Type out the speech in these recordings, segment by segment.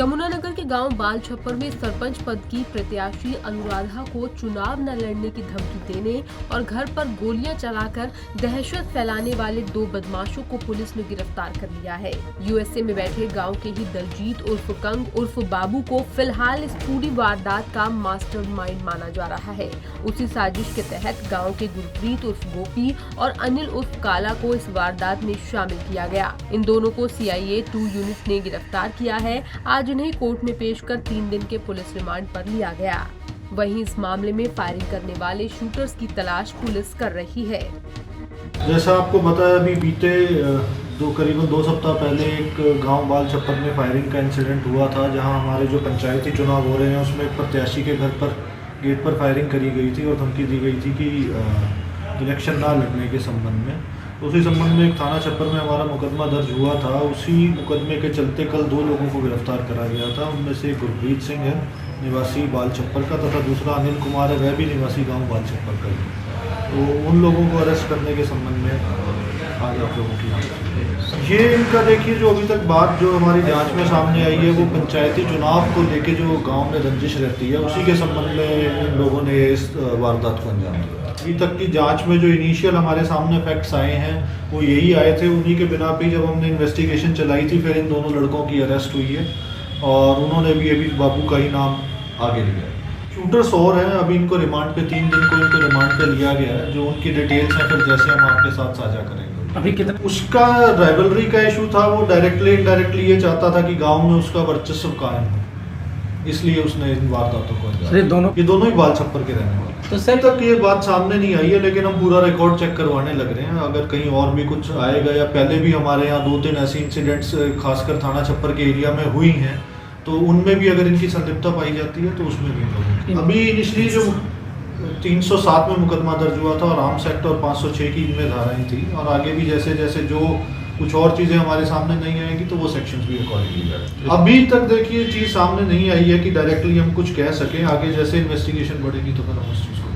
यमुनानगर के गांव बाल छप्पर में सरपंच पद की प्रत्याशी अनुराधा को चुनाव न लड़ने की धमकी देने और घर पर गोलियां चलाकर दहशत फैलाने वाले दो बदमाशों को पुलिस ने गिरफ्तार कर लिया है। यूएसए में बैठे गांव के ही दलजीत उर्फ कंग उर्फ बाबू को फिलहाल इस पूरी वारदात का मास्टरमाइंड माना जा रहा है। उसी साजिश के तहत गाँव के गुरप्रीत उर्फ गोपी और अनिल उर्फ काला को इस वारदात में शामिल किया गया। इन दोनों को CIA 2 यूनिट ने गिरफ्तार किया है। आज उन्हें कोर्ट में पेश कर 3 दिन के पुलिस रिमांड पर लिया गया। वहीं इस मामले में फायरिंग करने वाले शूटर्स की तलाश पुलिस कर रही है। जैसा आपको बताया, अभी बीते करीबन 2 सप्ताह पहले एक गांव बाल छप्पर में फायरिंग का इंसिडेंट हुआ था, जहां हमारे जो पंचायती चुनाव हो रहे हैं उसमें एक प्रत्याशी के घर पर गेट पर फायरिंग करी गई थी और धमकी दी गई थी कि इलेक्शन ना लड़ने के संबंध में। उसी संबंध में एक थाना छप्पर में हमारा मुकदमा दर्ज हुआ था। उसी मुकदमे के चलते कल 2 लोगों को गिरफ्तार करा गया था। उनमें से गुरप्रीत सिंह है, निवासी बाल छप्पर का, तथा दूसरा अनिल कुमार है, वह भी निवासी गांव बाल छप्पर का है। तो उन लोगों को अरेस्ट करने के संबंध में आज आप लोगों की ये इनका देखिए, जो अभी तक बात जो हमारी जांच में सामने आई है वो पंचायती चुनाव को लेके जो गांव में रंजिश रहती है उसी के संबंध में इन लोगों ने इस वारदात को अंजाम दिया। अभी तक की जांच में जो इनिशियल हमारे सामने फैक्ट्स आए हैं वो यही आए थे। उन्हीं के बिना पे जब हमने इन्वेस्टिगेशन चलाई थी, फिर इन दोनों लड़कों की अरेस्ट हुई है और उन्होंने भी अभी बाबू का ही नाम आगे लिया है। शूटर्स और हैं, अभी इनको रिमांड पे 3 दिन को इनको रिमांड पे लिया गया है। जो उनकी डिटेल्स हैं फिर जैसे हम आपके साथ साझा करेंगे। अभी कितना उसका राइवलरी का इशू था, वो डायरेक्टली इनडायरेक्टली ये चाहता था कि गांव में उसका वर्चस्व कायम हो, इसलिए उसने इन वारदातों को अंजाम दिया। ये दोनों ही बाल छप्पर के रहने वाले। तो सर तक ये बात सामने नहीं आई है, लेकिन हम पूरा रिकॉर्ड चेक करवाने लग रहे हैं। अगर कहीं और भी कुछ आएगा या पहले भी हमारे यहाँ 2-3 ऐसे इंसिडेंट्स खासकर थाना छप्पर के एरिया में हुई हैं, तो उनमें भी अगर इनकी संलिप्तता पाई जाती है तो उसमें भी अभी इनिशियली जो 307 में मुकदमा दर्ज हुआ था और आर्म्स एक्ट और 506 की इनमें धाराएं थी, और आगे भी जैसे जैसे जो कुछ और चीज़ें हमारे सामने नहीं आएंगी तो वो सेक्शंस भी रिकॉर्ड किए जाएंगे। अभी तक देखिए चीज़ सामने नहीं आई है कि डायरेक्टली हम कुछ कह सकें। आगे जैसे इन्वेस्टिगेशन बढ़ेगी तो फिर हम उस चीज़ को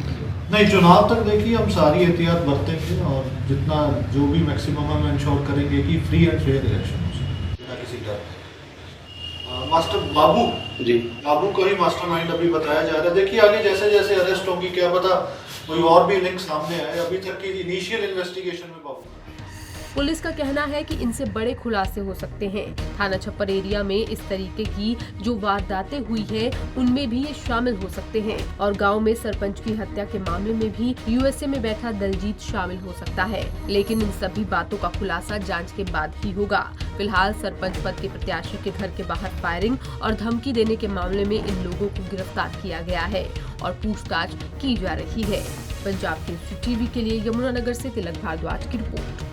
नहीं, चुनाव तक देखिए हम सारी एहतियात बरतेंगे और जितना जो भी मैक्सिमम हम इंश्योर करेंगे कि फ्री एंड फेयर इलेक्शन हो सके बिना किसी डर। मास्टर बाबू को ही मास्टरमाइंड अभी बताया जा रहा है। देखिए आगे जैसे जैसे अरेस्ट होगी, क्या पता कोई और भी लिंक सामने आए। अभी तक की इनिशियल इन्वेस्टिगेशन में बाबू पुलिस का कहना है कि इनसे बड़े खुलासे हो सकते हैं। थाना छप्पर एरिया में इस तरीके की जो वारदातें हुई है उनमें भी ये शामिल हो सकते हैं और गांव में सरपंच की हत्या के मामले में भी यूएसए में बैठा दलजीत शामिल हो सकता है। लेकिन इन सभी बातों का खुलासा जांच के बाद ही होगा। फिलहाल सरपंच पद के प्रत्याशी के घर के बाहर फायरिंग और धमकी देने के मामले में इन लोगों को गिरफ्तार किया गया है और पूछताछ की जा रही है। पंजाब केसरी टीवी के लिए यमुनानगर से तिलक भारद्वाज की रिपोर्ट।